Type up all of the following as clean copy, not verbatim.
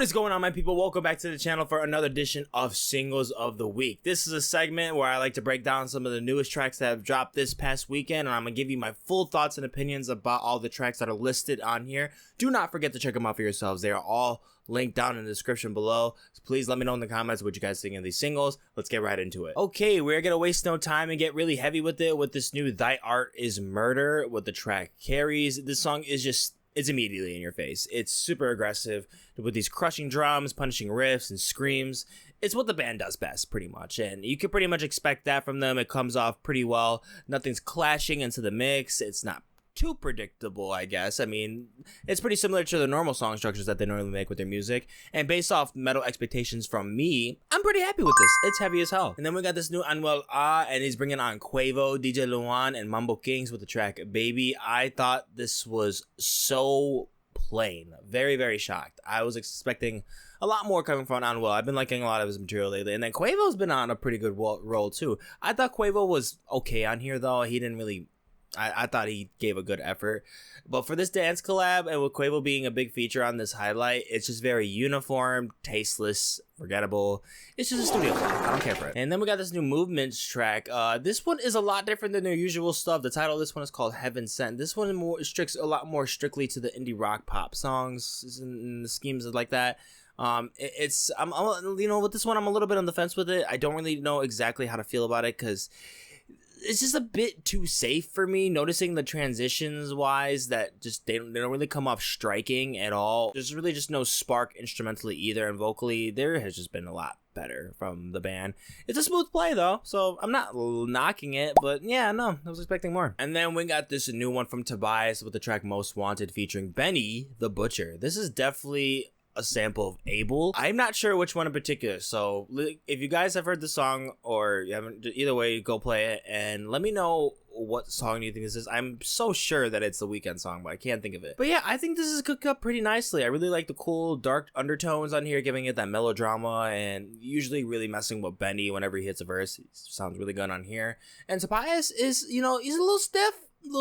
What is going on, my people? Welcome back to the channel for another edition of Singles of the Week. This is a segment where I like to break down some of the newest tracks that have dropped this past weekend, and I'm going to give you my full thoughts and opinions about all the tracks that are listed on here. Do not forget to check them out for yourselves. They are all linked down in the description below. So please let me know in the comments what you guys think of these singles. Let's get right into it. Okay, we're going to waste no time and get really heavy with it with this new Thy Art Is Murder with the track Keres. This song is just... it's immediately in your face. It's super aggressive with these crushing drums, punishing riffs, and screams. It's what the band does best, pretty much. And you can pretty much expect that from them. It comes off pretty well. Nothing's clashing into the mix. It's not too predictable, I guess. I mean, it's pretty similar to the normal song structures that they normally make with their music. And based off metal expectations from me, I'm pretty happy with this. It's heavy as hell. And then we got this new Anuel, and he's bringing on Quavo, DJ Luian, and Mambo Kings with the track Baby. I thought this was so plain. Very, very shocked. I was expecting a lot more coming from Anuel. I've been liking a lot of his material lately. And then Quavo's been on a pretty good roll too. I thought Quavo was okay on here though. He didn't really... I thought he gave a good effort. But for this dance collab, and with Quavo being a big feature on this highlight, it's just very uniform, tasteless, forgettable. It's just a studio play. I don't care for it. And then we got this new Movements track. This one is a lot different than their usual stuff. The title of this one is called Heaven Sent. This one restricts a lot more strictly to the indie rock pop songs and the schemes like that. I'm you know, with this one, I'm a little bit on the fence with it. I don't really know exactly how to feel about it because it's just a bit too safe for me, noticing the transitions wise that just they don't really come off striking at all. There's really just no spark instrumentally either, and vocally there has just been a lot better from the band. It's a smooth play though, so I'm not knocking it, but yeah, no, I was expecting more. And then we got this new one from Tobias with the track Most Wanted featuring Benny the Butcher. This is definitely a sample of Able. I'm not sure which one in particular, so if you guys have heard the song or you haven't, either way, go play it and let me know what song you think this is. I'm so sure that it's the Weeknd song, but I can't think of it. But yeah, I think this is cooked up pretty nicely. I really like the cool dark undertones on here, giving it that melodrama, and usually really messing with Benny whenever he hits a verse. He sounds really good on here. And Tobias is, you know, he's a little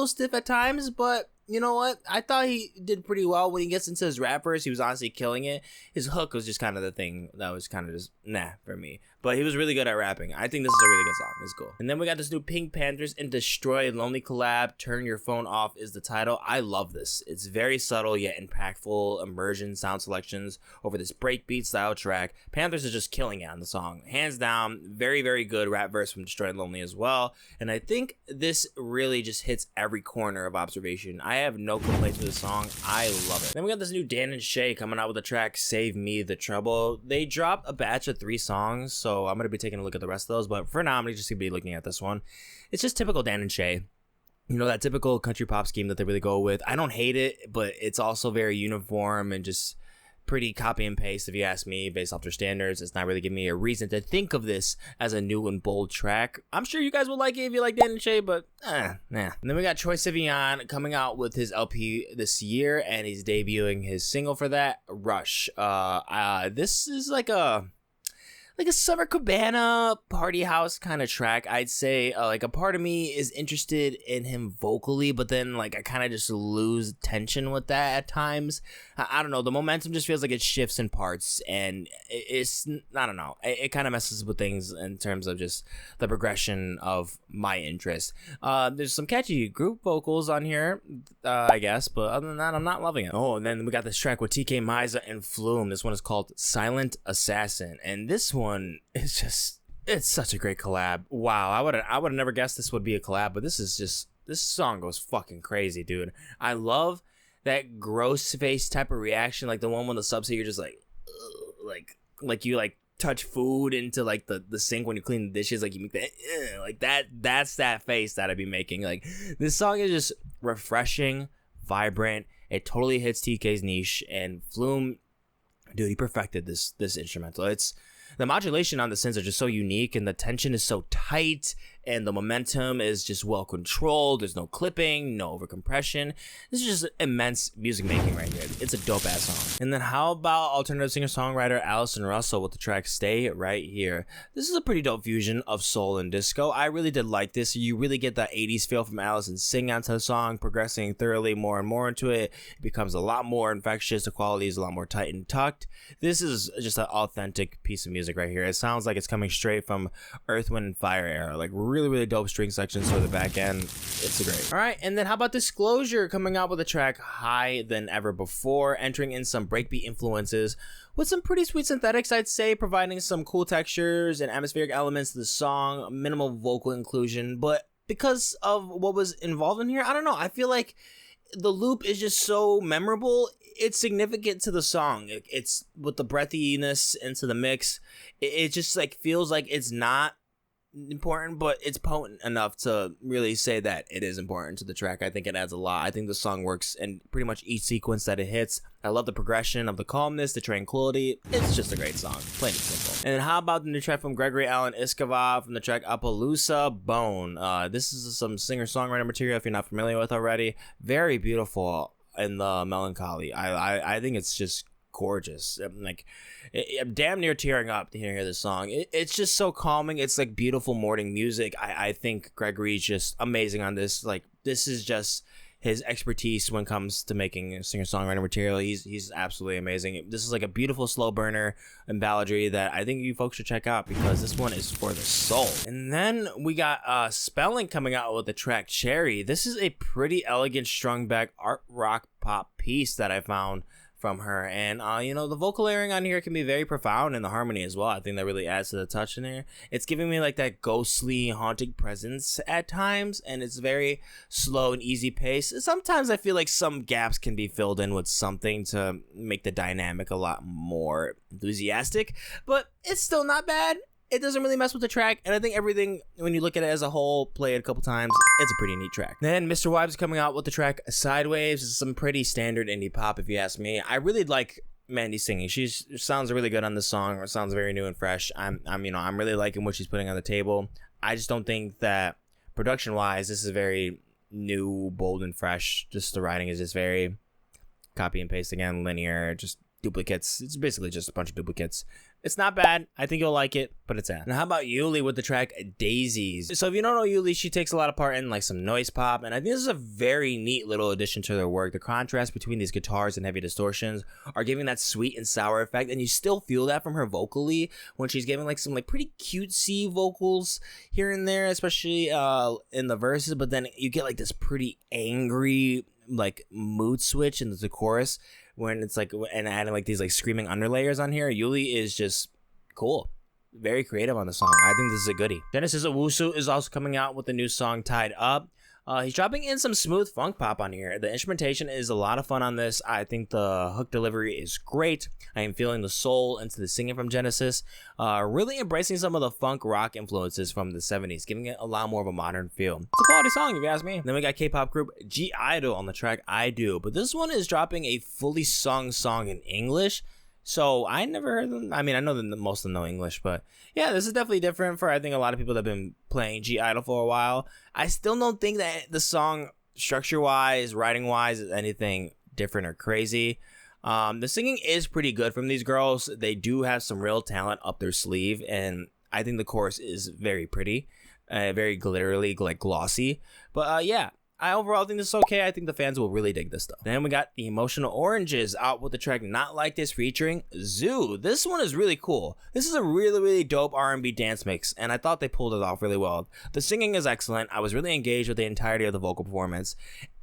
stiff at times, but you know what? I thought he did pretty well when he gets into his rap verse. He was honestly killing it. His hook was just kind of the thing that was kind of just nah for me. But he was really good at rapping. I think this is a really good song. It's cool. And then we got this new PinkPantheress and Destroy Lonley collab. Turn Your Phone Off is the title. I love this. It's very subtle yet impactful immersion sound selections over this breakbeat style track. Panthers is just killing it on the song. Hands down, very, very good rap verse from Destroy Lonley as well. And I think this really just hits every corner of observation. I have no complaints with the song. I love it. Then we got this new Dan and Shay coming out with the track Save Me the Trouble. They dropped a batch of 3 songs, so I'm going to be taking a look at the rest of those, but for now I'm just going to be looking at this one. It's just typical Dan and Shay. You know, that typical country pop scheme that they really go with. I don't hate it, but it's also very uniform and just pretty copy and paste, if you ask me, based off their standards. It's not really giving me a reason to think of this as a new and bold track. I'm sure you guys will like it if you like Dan and Shay, but nah. And then we got Troye Sivan coming out with his LP this year, and he's debuting his single for that, Rush. This is like a Summer Cabana party house kind of track, I'd say. Like, a part of me is interested in him vocally, but then like I kind of just lose tension with that at times. I don't know, the momentum just feels like it shifts in parts, and it's, I don't know, it kind of messes with things in terms of just the progression of my interest. There's some catchy group vocals on here, I guess, but other than that, I'm not loving it. Oh, and then we got this track with Tkay, Maidza, and Flume. This one is called Silent Assassin, and this one is just, it's such a great collab. Wow, I would have never guessed this would be a collab, but this song goes fucking crazy, dude. I love that gross face type of reaction, like the one when the subs here, you're just like, ugh, like you like touch food into like the sink when you clean the dishes, like you make that, ugh, like that's that face that I'd be making. Like, this song is just refreshing, vibrant. It totally hits TK's niche, and Flume, dude, he perfected this instrumental. It's the modulation on the synths are just so unique, and the tension is so tight. and the momentum is just well controlled. There's no clipping, no overcompression. This is just immense music making right here. It's a dope ass song. And then how about alternative singer-songwriter Allison Russel with the track Stay Right Here. This is a pretty dope fusion of soul and disco. I really did like this. You really get that 80s feel from Allison singing onto the song, progressing thoroughly more and more into it. It becomes a lot more infectious. The quality is a lot more tight and tucked. This is just an authentic piece of music right here. It sounds like it's coming straight from Earth, Wind, and Fire era. Like really dope string sections for the back end. It's great. All right, and then how about Disclosure coming out with a track High Than Ever Before, entering in some breakbeat influences with some pretty sweet synthetics, I'd say, providing some cool textures and atmospheric elements to the song, minimal vocal inclusion, but because of what was involved in here, I don't know, I feel like the loop is just so memorable. It's significant to the song. It's with the breathiness into the mix. It just like feels like it's not important, but it's potent enough to really say that it is important to the track. I think it adds a lot. I think the song works in pretty much each sequence that it hits. I love the progression of the calmness, the tranquility. It's just a great song, plain and simple. And then how about the new track from Gregory, Isakov from the track Appaloosa, Bone. This is some singer-songwriter material if you're not familiar with already. Very beautiful in the melancholy. I think it's just gorgeous. I'm damn near tearing up to hear this song. It's just so calming. It's like beautiful morning music. I think Gregory's just amazing on this. Like, this is just his expertise when it comes to making singer-songwriter material. He's absolutely amazing. This is like a beautiful slow burner and balladry that I think you folks should check out because this one is for the soul. And then we got Spelling coming out with the track Cherry. This is a pretty elegant strung back art rock pop piece that I found from her, and the vocal layering on here can be very profound, and the harmony as well. I think that really adds to the touch in there. It's giving me like that ghostly haunting presence at times, and it's very slow and easy pace. Sometimes I feel like some gaps can be filled in with something to make the dynamic a lot more enthusiastic, but it's still not bad. It doesn't really mess with the track, and I think everything, when you look at it as a whole, play it a couple times, it's a pretty neat track. Then MisterWives coming out with the track Sideways. This is some pretty standard indie pop, if you ask me. I really like Mandy singing. She sounds really good on this song. It sounds very new and fresh. I'm really liking what she's putting on the table. I just don't think that production-wise, this is very new, bold, and fresh. Just the writing is just very copy and paste again, linear, just duplicates. It's basically just a bunch of duplicates. It's not bad. I think you'll like it, but it's Now how about yeule with the track Dazies? So if you don't know yeule, she takes a lot of part in like some noise pop, and I think this is a very neat little addition to their work. The contrast between these guitars and heavy distortions are giving that sweet and sour effect, and you still feel that from her vocally when she's giving like some like pretty cutesy vocals here and there, especially in the verses, but then you get like this pretty angry like mood switch in the chorus when it's like, and adding like these like screaming underlayers on here. Yeule is just cool, very creative on the song. I think this is a goodie. Genesis Owusu is also coming out with a new song Tied Up. He's dropping in some smooth funk pop on here. The instrumentation is a lot of fun on this. I think the hook delivery is great. I am feeling the soul into the singing from Genesis. Really embracing some of the funk rock influences from the 70s, giving it a lot more of a modern feel. It's a quality song if you ask me. Then we got K-pop group (G)I-DLE on the track I Do, but this one is dropping a fully sung song in English. So I never heard them. I mean, I know that most of them know English, but yeah, this is definitely different for I think a lot of people that have been playing (G)I-DLE for a while. I still don't think that the song structure-wise, writing-wise, is anything different or crazy. The singing is pretty good from these girls. They do have some real talent up their sleeve, and I think the chorus is very pretty, very glittery, like glossy. But yeah. I overall think this is okay. I think the fans will really dig this stuff. Then we got the Emotional Oranges out with the track Not Like This featuring Zoo. This one is really cool. This is a really dope R&B dance mix, and I thought they pulled it off really well. The singing is excellent. I was really engaged with the entirety of the vocal performance.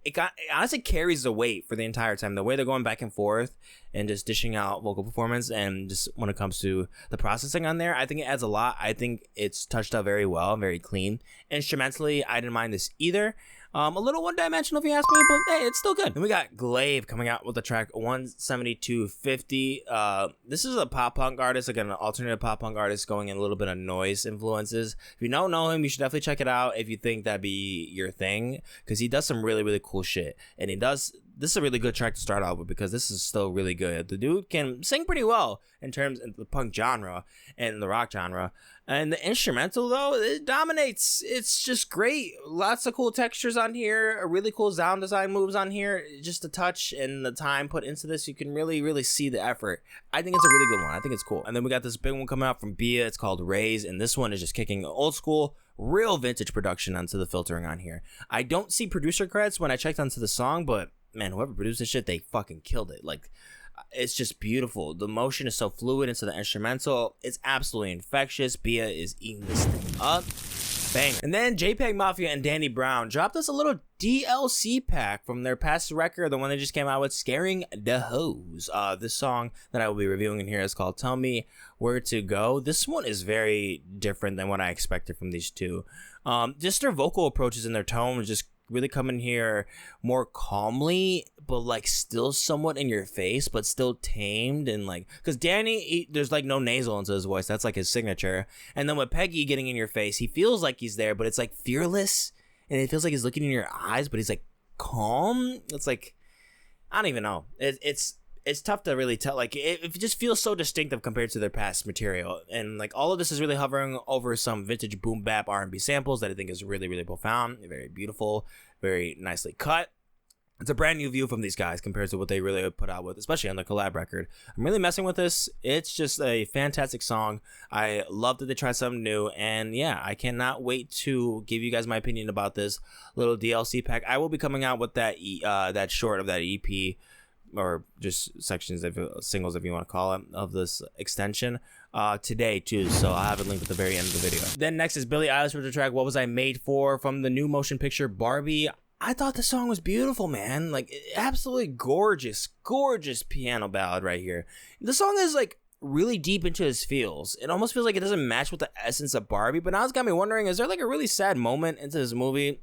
It honestly carries the weight for the entire time. The way they're going back and forth and just dishing out vocal performance, and just when it comes to the processing on there, I think it adds a lot. I think it's touched up very well, very clean. Instrumentally, I didn't mind this either. A little one-dimensional if you ask me, but hey, it's still good. Then we got Glaive coming out with the track 17250. This is a pop-punk artist, like an alternative pop-punk artist going in a little bit of noise influences. If you don't know him, you should definitely check it out if you think that'd be your thing, because he does some really cool shit. And he does this is a really good track to start out with because this is still really good. The dude can sing pretty well in terms of the punk genre and the rock genre. And the instrumental, though, it dominates. It's just great. Lots of cool textures on here. A really cool sound design moves on here. Just the touch and the time put into this, you can really, really see the effort. I think it's a really good one. I think it's cool. And then we got this big one coming out from Bia. It's called Raise. And this one is just kicking old school, real vintage production onto the filtering on here. I don't see producer credits when I checked onto the song, but man, whoever produced this shit, they fucking killed it. Like, it's just beautiful. The motion is so fluid into the instrumental. It's absolutely infectious. Bia is eating this thing up. Bang. And then JPEGMAFIA and Danny Brown dropped us a little DLC pack from their past record, the one they just came out with, Scaring the Hoes. This song that I will be reviewing in here is called Tell Me Where to Go. This one is very different than what I expected from these two. Just their vocal approaches and their tone just really come in here more calmly, but like still somewhat in your face, but still tamed. And like, because Danny, there's like no nasal into his voice. That's like his signature. And then with Peggy getting in your face, he feels like he's there, but it's like fearless, and it feels like he's looking in your eyes, but he's like calm. It's like, I don't even know. It's tough to really tell. Like, it just feels so distinctive compared to their past material. And like, all of this is really hovering over some vintage boom bap R&B samples that I think is really, really profound, very beautiful, very nicely cut. It's a brand new view from these guys compared to what they really put out with, especially on the collab record. I'm really messing with this. It's just a fantastic song. I love that they tried something new. And yeah, I cannot wait to give you guys my opinion about this little DLC pack. I will be coming out with that that short of that EP, or just sections of singles, if you want to call it, of this extension today too, so I'll have it linked at the very end of the video. Then next is Billie Eilish with the track What Was I Made For from the new motion picture Barbie. I thought the song was beautiful, man. Like, absolutely gorgeous piano ballad right here. The song is like really deep into his feels. It almost feels like it doesn't match with the essence of Barbie, but now it's got me wondering, is there like a really sad moment into this movie?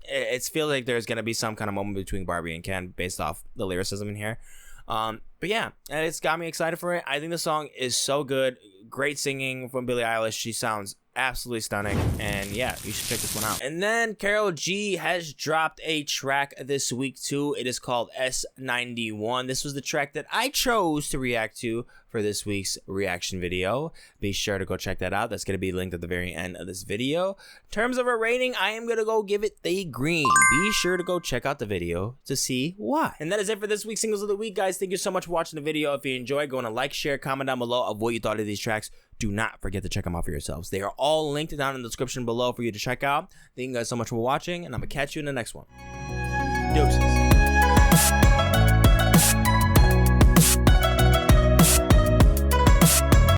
It feels like there's gonna be some kind of moment between Barbie and Ken based off the lyricism in here. But yeah, and it's got me excited for it. I think the song is so good. Great singing from Billie Eilish. She sounds absolutely stunning, and yeah, you should check this one out. And then Karol G has dropped a track this week too. It is called S91. This was the track that I chose to react to for this week's reaction video. Be sure to go check that out. That's going to be linked at the very end of this video. In terms of a rating, I am going to go give it the green. Be sure to go check out the video to see why. And that is it for this week's Singles of the Week, guys. Thank you so much for watching the video. If you enjoyed, go on a like, share, comment down below of what you thought of these tracks. Do not forget to check them out for yourselves. They are all linked down in the description below for you to check out. Thank you guys so much for watching, and I'm going to catch you in the next one. Deuces.